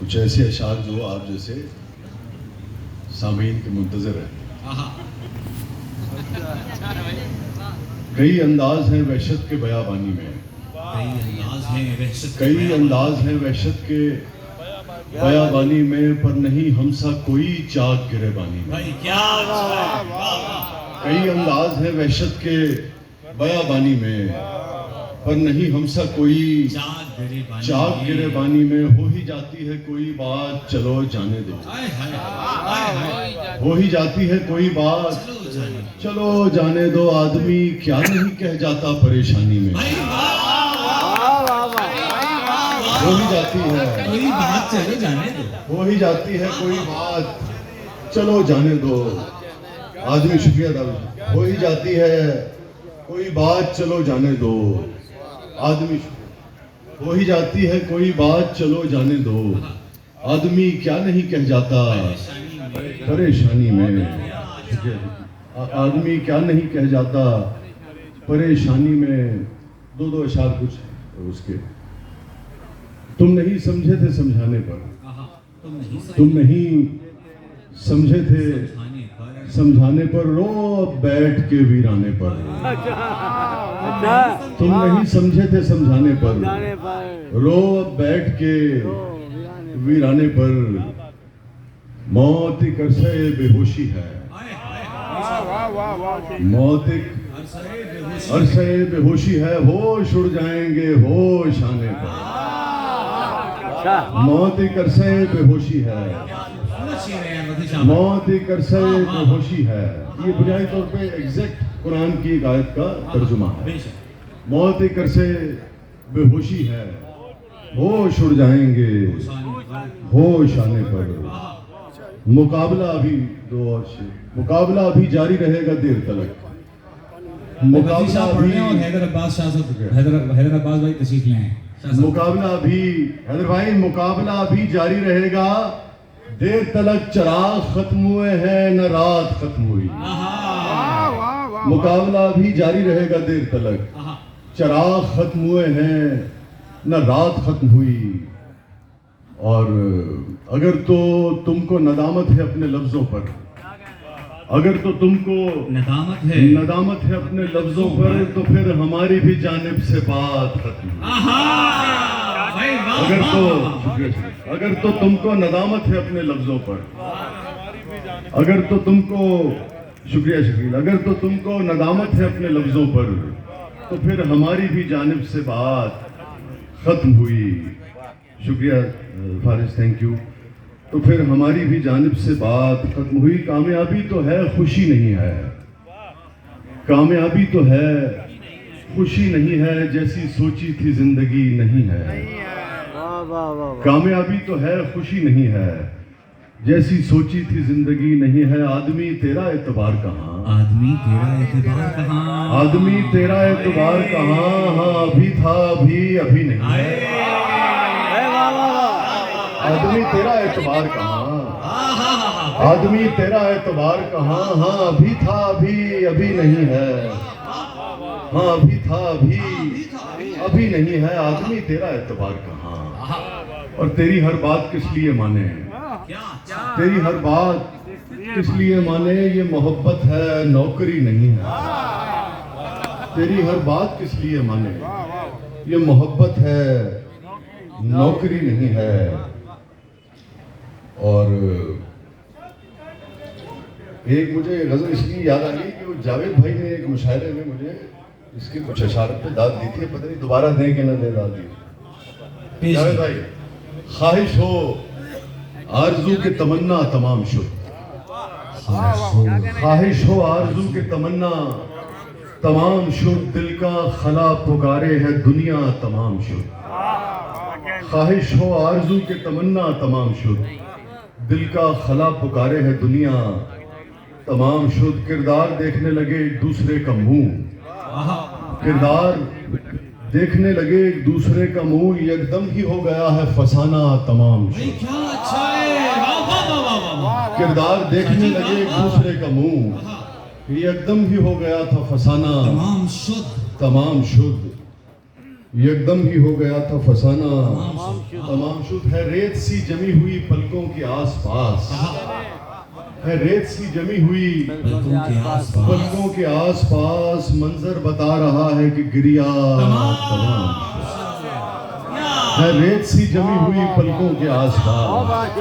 کچھ ایسے اشعار جو آپ جیسے سامعین کے منتظر ہیں. کئی انداز ہیں وحشت کے بیابانی میں، کئی انداز ہیں وحشت کے بیابانی میں، پر نہیں ہم سا کوئی چاک گریبانی میں. کئی انداز ہیں وحشت کے بیابانی میں، پر نہیں ہم سا کوئی چاک گریبانی میں. ہو ہی جاتی ہے کوئی بات چلو جانے دو، ہو ہی جاتی ہے کوئی بات چلو جانے دو. آدمی کیا نہیں کہہ جاتا پریشانی میں. ہو ہی جاتی ہے کوئی بات چلو جانے دو، ہو ہی جاتی ہے کوئی بات چلو جانے دو. آدمی شکریہ دعوت. ہو ہی جاتی ہے کوئی بات چلو جانے دو. آدمی ہو ہی جاتی ہے کوئی بات چلو جانے دو. آدمی کیا نہیں کہہ جاتا پریشانی میں. آدمی کیا نہیں کہہ جاتا پریشانی میں. دو اشعار کچھ اس کے. تم نہیں سمجھے تھے سمجھانے پر، تم نہیں سمجھے تھے سمجھانے پر، رو اب بیٹھ کے ویرانے پر. تم نہیں سمجھے تھے سمجھانے پر، رو اب بیٹھ کے ویرانے پر. موت ایک عرصہ بے ہوشی ہے، موت ایک عرصہ بے ہوشی ہے. ہوش اڑ جائیں گے ہوش آنے پر. موت ایک عرصہ بے ہوشی ہے، موت ایک عرصہ بے ہوشی ہے. یہ بنیادی طور پہ ایگزیکٹ قرآن کی ایک آیت کا ترجمہ ہے. موت ایک عرصے بے ہوشی ہے، ہوش اڑ جائیں گے ہوش آنے پر. مقابلہ ابھی دو اور شعر. مقابلہ ابھی جاری رہے گا دیر تلک. مقابلہ ابھی حیدر عباس بھائی تشریف لے آئیں. مقابلہ ابھی حیدر بھائی مقابلہ ابھی جاری رہے گا دیر تلک. چراغ ختم ہوئے ہیں نہ رات ختم ہوئی. مقابلہ ابھی جاری رہے گا دیر تلک. چراغ ختم ہوئے ہیں نہ رات ختم ہوئی. اور اگر تو تم کو ندامت ہے اپنے لفظوں پر، اگر تو تم کو ندامت ہے اپنے لفظوں پر، تو پھر ہماری بھی جانب سے بات ختم ہوئی. اگر تو تم کو ندامت ہے اپنے لفظوں پر، اگر تو تم کو شکریہ شکیل اگر تو تم کو ندامت ہے اپنے لفظوں پر، تو پھر ہماری بھی جانب سے بات ختم ہوئی. شکریہ فارس، تھینک یو. تو پھر ہماری بھی جانب سے بات ختم ہوئی. کامیابی تو ہے خوشی نہیں ہے، کامیابی تو ہے خوشی نہیں ہے، جیسی سوچی تھی زندگی نہیں ہے. کامیابی تو ہے خوشی نہیں ہے، جیسی سوچی تھی زندگی نہیں ہے. آدمی تیرا اعتبار کہاں، آدمی تیرا اعتبار کہاں، آدمی تیرا اعتبار کہاں. ہاں ابھی تھا ابھی نہیں ہے. آدمی تیرا اعتبار کہاں، آدمی تیرا اعتبار کہاں. ہاں ابھی تھا ابھی نہیں ہے. ہاں ابھی تھا ابھی نہیں ہے. آدمی تیرا اعتبار کہاں. اور تیری ہر بات کس لیے مانے، تیری ہر بات کس لیے مانے. یہ محبت ہے نوکری نہیں ہے. تیری ہر بات کس لیے مانے، یہ محبت ہے نوکری نہیں ہے. اور ایک مجھے غزل اس لیے یاد آ گئی کہ وہ جاوید بھائی نے ایک مشاعرے میں مجھے اس کی کچھ اشارت پہ داد دی تھی. پتہ نہیں دوبارہ دیں کہ نہ دیں داد دی. جاوید بھائی، خواہش ہو آرزو کے تمنا تمام شد، خواہش ہو آرزو کے تمنا تمام شد. دل کا خلا پکارے ہے دنیا تمام شد. خواہش ہو آرزو کے تمنا تمام شد. دل کا خلا پکارے ہے دنیا تمام شد. کردار دیکھنے لگے ایک دوسرے کا منہ، کردار دیکھنے لگے ایک دوسرے کا منہ. یکدم ہی ہو گیا ہے فسانہ تمام شد. کردار دیکھنے لگے ایک دوسرے کا منہ، یکدم ہی ہو گیا تھا فسانہ تمام شد. یکدم ہی ہو گیا تھا فسانہ تمام شد ہے ریت سی جمی ہوئی پلکوں کے آس پاس ہے ریت سی جمی ہوئی پلکوں کے آس پاس منظر بتا رہا ہے کہ گریا تمام ہے ریت سی جمی ہوئی پلکوں کے آس پاس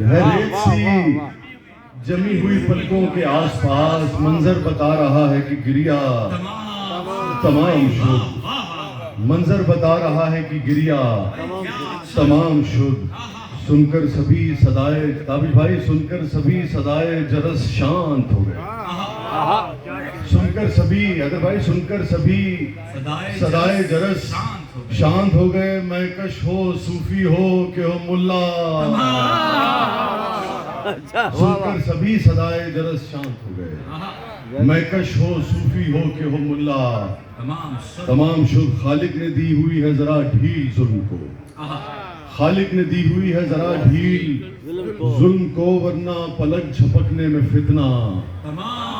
ہے ریت سی جمی ہوئی پلکوں کے آس پاس منظر بتا رہا ہے کہ گریا تمام شد منظر بتا رہا ہے کہ گریا تمام شد سن کر سبھی صدائے تابش بھائی سن کر سبھی صدائے جرس شانت ہو گئے سن کر سبھی اگر بھائی سن کر سبھی صدائے جرس شانت ہو گئے میں کش ہو صوفی ہو کہ ہو ملا سن کر سبھی صدائے جرس شانت ہو گئے میں کش ہو صوفی ہو کہ ہو ملا تمام شد خالق نے دی ہوئی ہے ذرا ڈھیل ظلم کو خالق نے دی ہوئی ہے ذرا ڈھیل ظلم کو ورنہ پلک جھپکنے میں فتنہ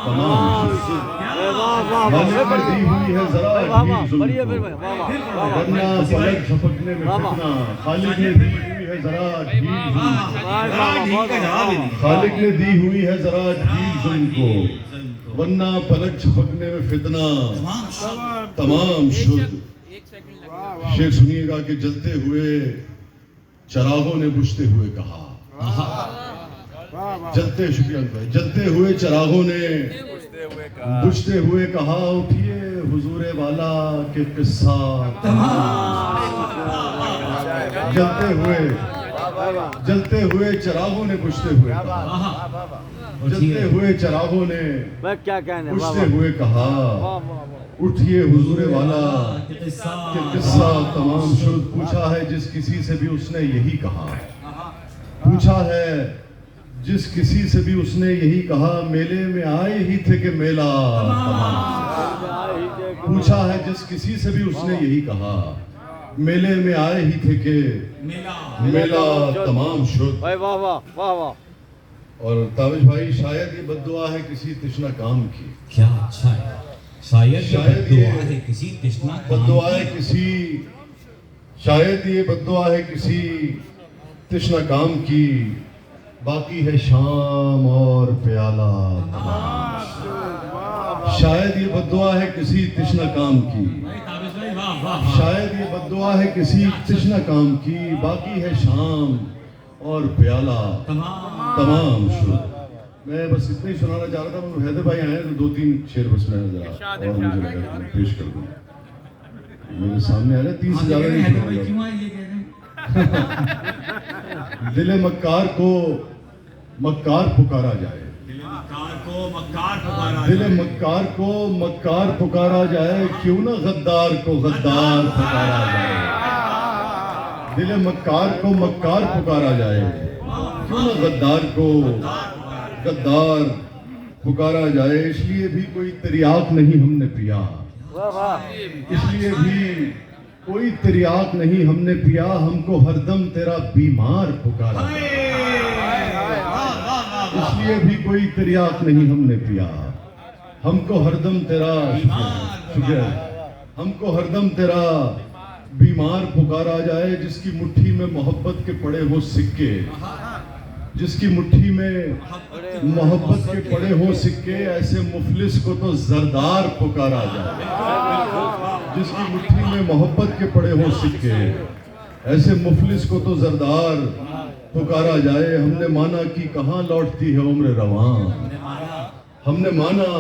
تمام شد خالق نے دی ہوئی ہے ذرا ڈھیل ظلم کو ورنہ پلک جھپکنے میں فتنہ خالق نے دی ہوئی ہے ذرا ڈھیل خالق نے دی ہوئی ہے ذرا ڈھیل ظلم کو ورنہ پلک جھپکنے میں فتنہ تمام شد شعر سنیے گا کہ جلتے ہوئے چراغوں نے بجھتے ہوئے کہا جلتے ہوئے چراغوں نے بجھتے ہوئے کہا اٹھیے حضور والا کے قصہ جلتے ہوئے چراغوں نے بجھتے ہوئے کہا جلتے ہوئے چراغوں نے بجھتے ہوئے کہا اٹھیے حضور والا کہ قصہ تمام شد پوچھا ہے جس کسی سے بھی اس نے یہی کہا پوچھا ہے جس کسی سے بھی اس نے یہی کہا میلے میں آئے ہی تھے کہ میلہ تمام پوچھا ہے جس کسی سے بھی اس نے یہی کہا میلے میں آئے ہی تھے کہ میلہ تمام شد اور تابش بھائی شاید یہ بد دعا ہے کسی تشنہ کام کی کیا اچھا ہے شاید یہ بد دعا ہے کسی تشنہ شاید یہ بد دعا ہے کسی تشنہ کام کی باقی ہے شام اور پیالہ شاید یہ بد دعا ہے کسی تشنہ کام کی شاید یہ بد دعا ہے کسی تشنہ کام کی باقی ہے شام اور پیالہ تمام شد میں بس اتنا ہی سنانا چاہ رہا تھا حیدر بھائی آئے تو 2-3 شعر بس میں ذرا اور مجھے لگا پیش کر دوں میرے سامنے آ رہا 30 سے زیادہ نہیں سنانا دل مکار کو مکار پکارا جائے دل مکار کو مکار پکارا جائے کیوں نہ غدار کو غدار پکارا جائے دل مکار کو مکار پکارا جائے کیوں نہ غدار کو غدار پکارا جائے اس لیے بھی کوئی تریاق نہیں ہم نے پیا اس لیے بھی کوئی تریاق نہیں ہم نے پیا ہم کو ہر دم تیرا بیمار پکارا اس لیے بھی کوئی تریاق نہیں ہم نے پیا ہم کو ہر دم تیرا شکریہ ہم کو ہر دم تیرا بیمار پکارا جائے جس کی مٹھی میں محبت کے پڑے ہو سکے جس کی مٹھی میں محبت کے پڑے ہو سکے ایسے مفلس کو تو زردار پکارا جائے جس کی مٹھی میں محبت کے پڑے ہو سکے ایسے مفلس کو تو زردار پکارا جائے ہم نے مانا کہ کہاں لوٹتی ہے عمر رواں ہم نے مانا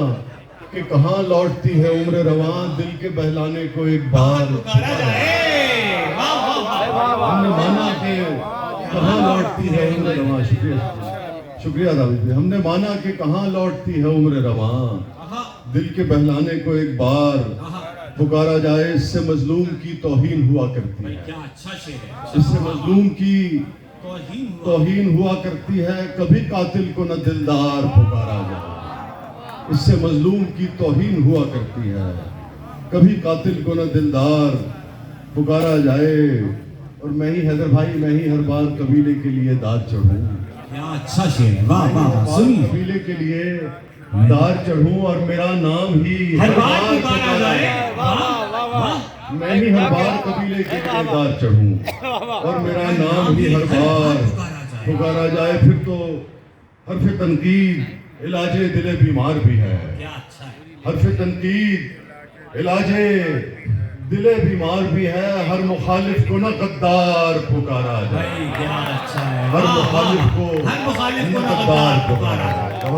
کہ کہاں لوٹتی ہے عمر رواں دل کے بہلانے کو ایک بار پکارا جائے ہم نے مانا کہ کہاں لوٹتی ہے عمر رواں شکریہ داود بھائی ہم نے مانا کہ کہاں لوٹتی ہے عمر رواں دل کے بہلانے کو ایک بار پکارا جائے اس سے مظلوم کی توہین ہوا کرتی ہے اس سے مظلوم کی توہین ہوا کرتی ہے کبھی قاتل کو نہ دلدار پکارا جائے اس سے مظلوم کی توہین ہوا کرتی ہے کبھی قاتل کو نہ دلدار پکارا جائے اور میں ہی حیدر بھائی میں ہی ہر بار قبیلے کے لیے دار چڑھوں کیا اچھا شعر ہے واہ واہ سنیے قبیلے کے لیے دار چڑھوں اور میرا نام ہی ہر بار پکارا جائے میں بھی ہر بار قبیلے کے کردار چڑھوں اور میرا نام بھی ہر بار پکارا جائے. پھر تو حرف تنقید علاج دل بیمار بھی ہے. حرف تنقید علاج دل بیمار بھی ہے. ہر مخالف کو نہ غدار پکارا جائے. ہر مخالف کو نہ غدار پکارا جائے.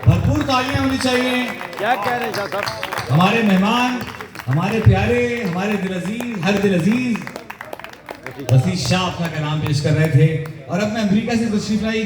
بھرپور تالیاں ہونی چاہیے. کیا کہہ رہے ہیں صاحب؟ ہمارے مہمان، ہمارے پیارے، ہمارے دل عزیز، ہر دل عزیز وسیع شاہ اپنا کلام پیش کر رہے تھے. اور اب میں امریکہ سے تشریف لائی